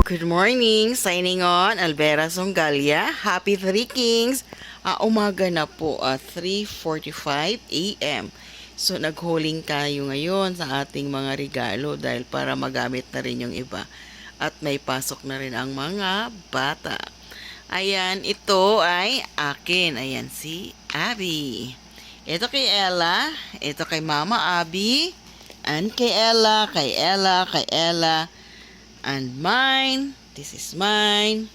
Good morning! Signing on, Alvera Songgalia. Happy Three Kings! Umaga na po, 3:45 a.m. So, naghuling tayo ngayon sa ating mga regalo dahil para magamit na rin yung iba. At may pasok na rin ang mga bata. Ayan, ito ay akin. Ayan, si Abby. Ito kay Ella. Ito kay Mama Abby. And kay Ella, kay Ella, kay Ella. And mine, this is mine,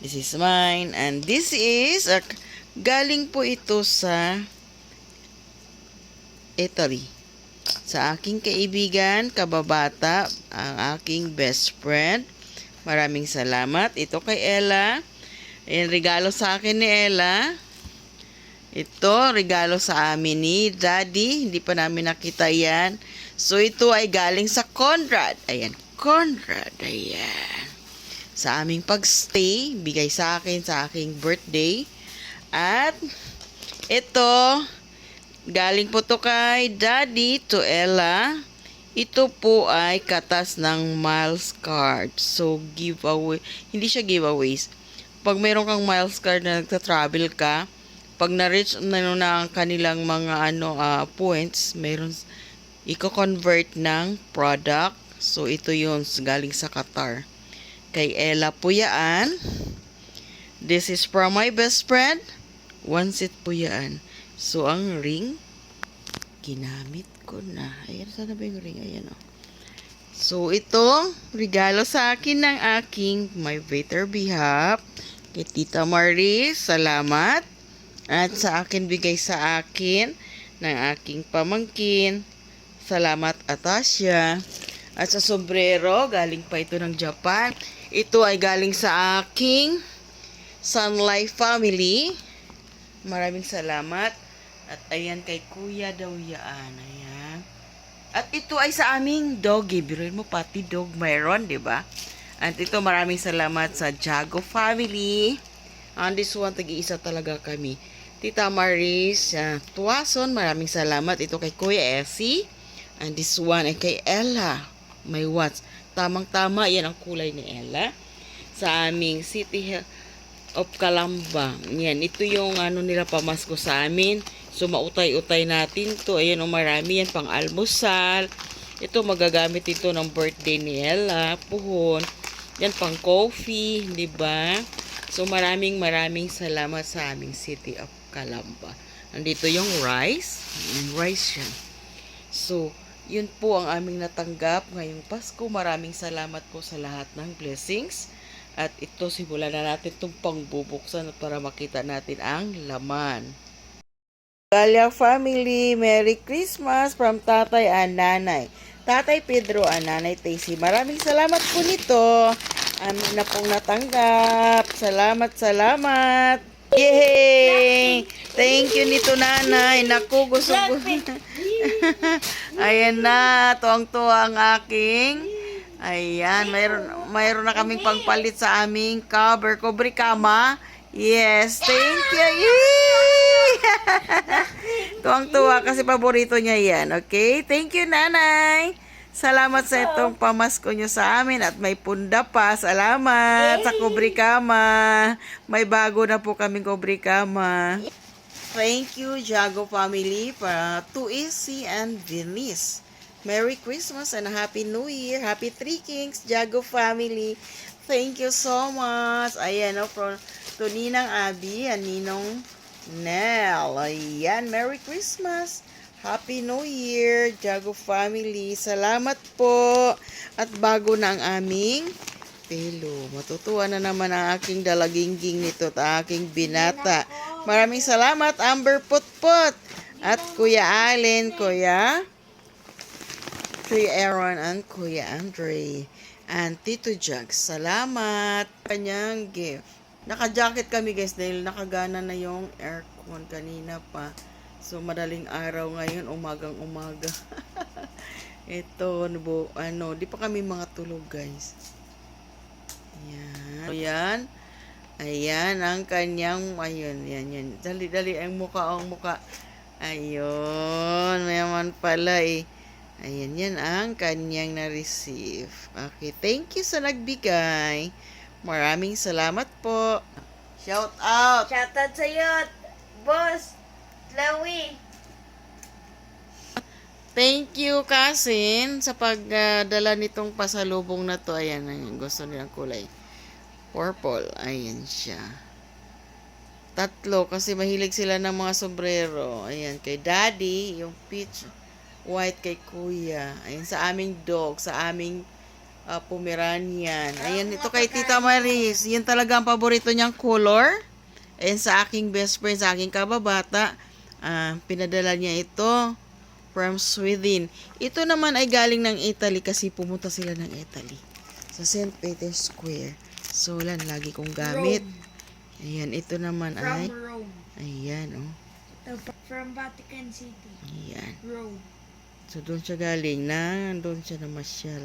this is mine, and this is galing po ito sa Italy, sa aking kaibigan, kababata, ang aking best friend. Maraming salamat. Ito kay Ella. Ayan, regalo sa akin ni Ella. Ito, regalo sa amin ni Daddy. Hindi pa namin nakita yan. So, ito ay galing sa Conrad. Ayan, Conrad. Ayan. Sa aming pagstay, bigay sa akin sa aking birthday. At, ito, galing po to kay Daddy to Ella. Ito po ay katas ng miles card. So, giveaway. Hindi siya giveaways. Pag mayroon kang miles card na nagta-travel ka, pag na-reach na ang kanilang mga points, mayroon i-convert ng product. So, ito yun, galing sa Qatar. Kay Ella po yan. This is from my best friend. One set po yan. So, ang ring, ginamit ko na. Ayan, sana ba yung ring? Ayan, oh. So, ito, regalo sa akin ng aking my better behalf. Kay Tita Maris, salamat. At sa akin, bigay sa akin ng aking pamangkin. Salamat, Atasha. At sa sombrero, galing pa ito ng Japan. Ito ay galing sa aking Sun Life family. Maraming salamat. At ayan kay Kuya daw yan. Ayan. At ito ay sa aming doggy. Biruin mo pati dog mayroon, di ba? At ito maraming salamat sa Jago family. And this one, tag-iisa talaga kami. Tita Maris Tuason, maraming salamat. Ito kay Kuya Essie. And this one ay kay Ella. May watch. Tamang-tama, yan ang kulay ni Ella. Sa aming City of Calamba. Yan, ito yung nila pamasko sa amin. So, mautay-utay natin to. Ayan, marami yan pang almusal. Ito, magagamit ito ng birthday ni Ella. Puhon. Yan, pang coffee. Diba? So, maraming salamat sa aming City of Calamba. Nandito yung rice. Rice yan. So, yun po ang aming natanggap ngayong Pasko. Maraming salamat po sa lahat ng blessings. At ito, simulan na natin itong pangbubuksan para makita natin ang laman. Galia family, Merry Christmas from Tatay and Nanay. Tatay Pedro and Nanay Tacy. Maraming salamat po nito. Amin na pong natanggap. Salamat. Yay! Thank you nito, Nanay. Naku, gusto ko. Ayan na, tuwang-tuwa ang aking. Ayan, mayroon na kaming pangpalit sa aming cover. Kubrikama. Yes, thank you. Yay! Tuwang-tuwa kasi paborito niya yan. Okay, thank you, Nanay. Salamat sa itong pamasko nyo sa amin at may punda pa. Salamat sa kubrikama. May bago na po kaming kubrikama. Thank you, Jago family, para to Easy and Denise. Merry Christmas and Happy New Year. Happy Three Kings, Jago family. Thank you so much. Ayan, from to Ninang Abby and Ninong Nell. Ayan, Merry Christmas. Happy New Year, Jago family. Salamat po. At bago na ang aming pelo. Matutuwa na naman ang aking dalagingging nito at aking binata. Maraming salamat, Amber Putput. At Kuya Allen, Kuya Aaron, and Kuya Andre. And Tito Jags, salamat. Kanyang gift. Naka-jacket kami guys dahil nakagana na yung aircon kanina pa. So, madaling araw ngayon, umagang-umaga. Ito, di pa kami mga tulog, guys. Ayan. Ayan, ang kanyang, ayun, yan. Dali, ang muka. Ayun, naman pala eh. Ayan, yan ang kanyang na-receive. Okay, thank you sa nagbigay. Maraming salamat po. Shout out! Shoutout sa'yo, Boss Chloe. Thank you, Kasin, sa pagdala nitong pasalubong na to. Ayan, gusto nilang kulay. Purple. Ayan siya. 3 kasi mahilig sila ng mga sombrero. Ayan, kay Daddy, yung peach white kay Kuya. Ayan, sa aming dog, sa aming Pomeranian. Ayan, ito kay Tita Maris. Yan talaga ang paborito niyang color. Ayan, sa aking best friend, sa aking kababata, pinadala niya ito from Sweden. Ito naman ay galing ng Italy kasi pumunta sila ng Italy. Sa St. Peter's Square. So, lagi kong gamit. Ayan, ito naman ay... From Rome. Ayan, oh. From Vatican City. Ayan. Rome. So, doon siya galing na. Doon siya namasyal.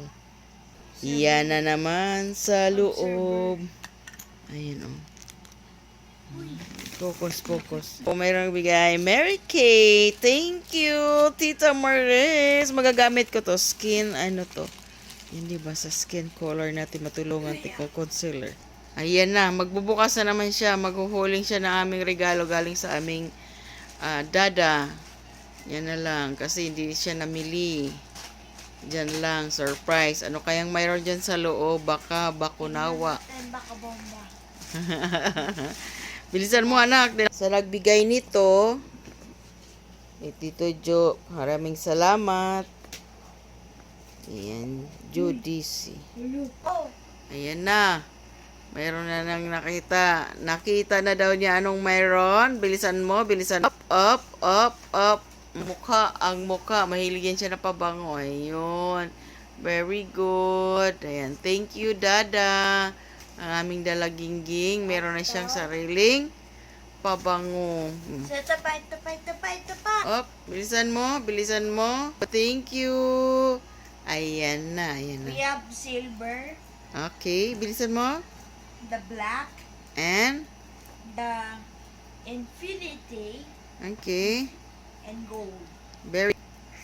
Iyan na naman sa loob. Ayan, oh. Focus. O, mayroong bigay. Mary Kay. Thank you, Tita Maris. Magagamit ko to. Skin, ano to. Hindi ba sa skin color natin matulungan tika concealer. Ayan na. Magbubukas na naman siya. Maghuhuling siya ng aming regalo galing sa aming dada. Yan na lang. Kasi hindi siya namili. Diyan lang. Surprise. Ano kayang mayroon dyan sa loob? Baka bakunawa. Baka bomba. Bilisan mo, anak. Sa nagbigay nito, Tito Jo, maraming salamat. Ayan, Judici. Oh! Ayan na. Mayroon na nang nakita. Nakita na daw niya anong mayroon. Bilisan mo, bilisan. Up. Ang mukha. Mahilig yan siya na pabango. Ayun. Very good. Ayan, thank you, Dada. Ang aming dalagingging. Meron na siyang sariling pabango. So, ito pa. Up, bilisan mo. Thank you. Ayan na. We have silver, Okay, bilisan mo. the black, And, the infinity, okay. and gold. Very,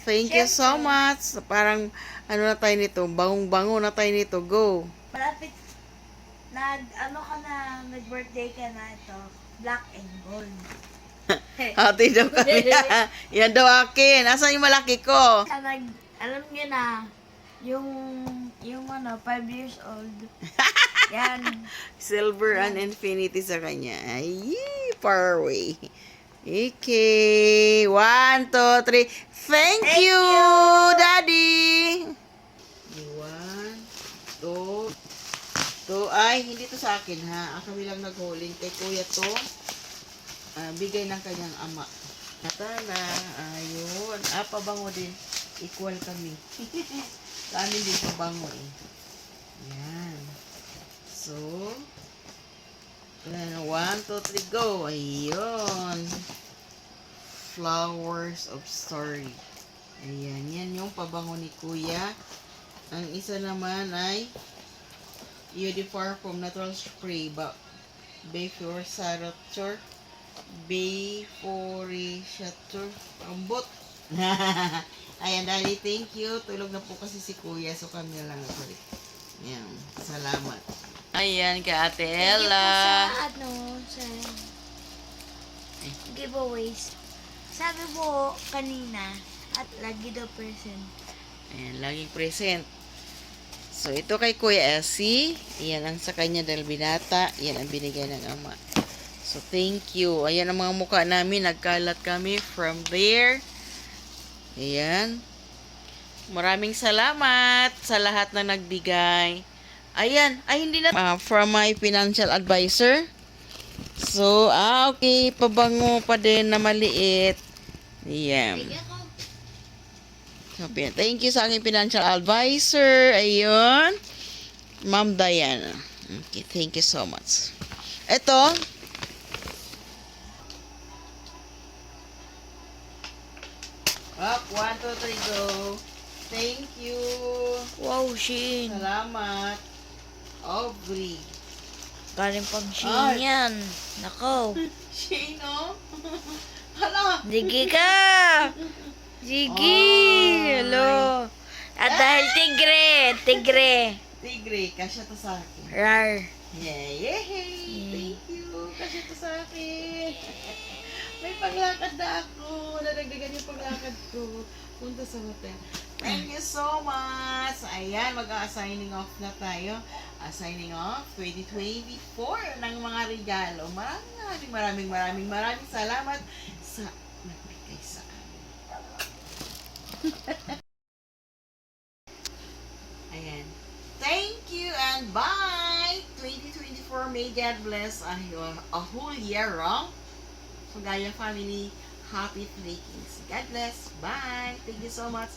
thank you so much. Parang, ano na tayo nito? Bangong-bango na tayo nito. Go. Malapit, nag-birthday ka na ito, black and gold. Ate daw kami. Yan daw akin. Asan yung malaki ko? Alam niyo na, yung 5 years old. Yan. Silver and infinity sa kanya. Ay, far away. Okay. 1, 2, 3. Thank you, Daddy. 1, 2. Ay, hindi to sa akin, ha? Kami lang naghuling. Kay Kuya to. Bigay ng kanyang ama. Tana. Ayun. Pabango din. Equal kami. Sa amin din pabango eh. Yan. So, 1, 2, 3, go. Ayun. Flowers of Story. Ayan. Yan yung pabango ni Kuya. Ang isa naman ay Eau from Natural Spray. Bayflor Sarator. Bayforisator. Ambot. Ayan, Daddy. Thank you. Tulog na po kasi si Kuya. So, kami na lang ako rin. Ayan. Salamat. Ayan, kay Ate Ella. Sa giveaways. Sabi mo kanina, at lagi daw present. Ayan, laging present. So, ito kay Kuya Elsie. Ayan ang sa kanya dahil binata. Ayan ang binigay ng ama. So, thank you. Ayan ang mga mukha namin. Nagkalat kami from there. Ayan. Maraming salamat sa lahat na nagbigay. Ayan. Ay, hindi na. From my financial advisor. So, okay. Pabango pa din na maliit. Ayan. Thank you sa aking financial advisor. Ayun. Ma'am Diana. Okay, thank you so much. Ito. Up, 1, 2, 3, go. Thank you. Wow, Shin. Salamat. Aubrey. Galing pang Shin Ay. yan. Nako. Shino? Hala. Digi ka. Sige! Ay. Hello! At dahil tigre! Tigre, kasya to sa akin. Rar! Yay! Thank you! Kasya to sa akin. May paglakad na ako. Nadagdagan yung paglakad ko. Punta sa hotel. Thank you so much! Ayan, mag-a-signing off na tayo. Signing off 2024 ng mga regalo. Maraming salamat sa nagbigay sa amin. Ayan. Thank you and bye! 2024, may God bless a whole year wrong. So, Gaya family, happy Three Kings. God bless. Bye. Thank you so much.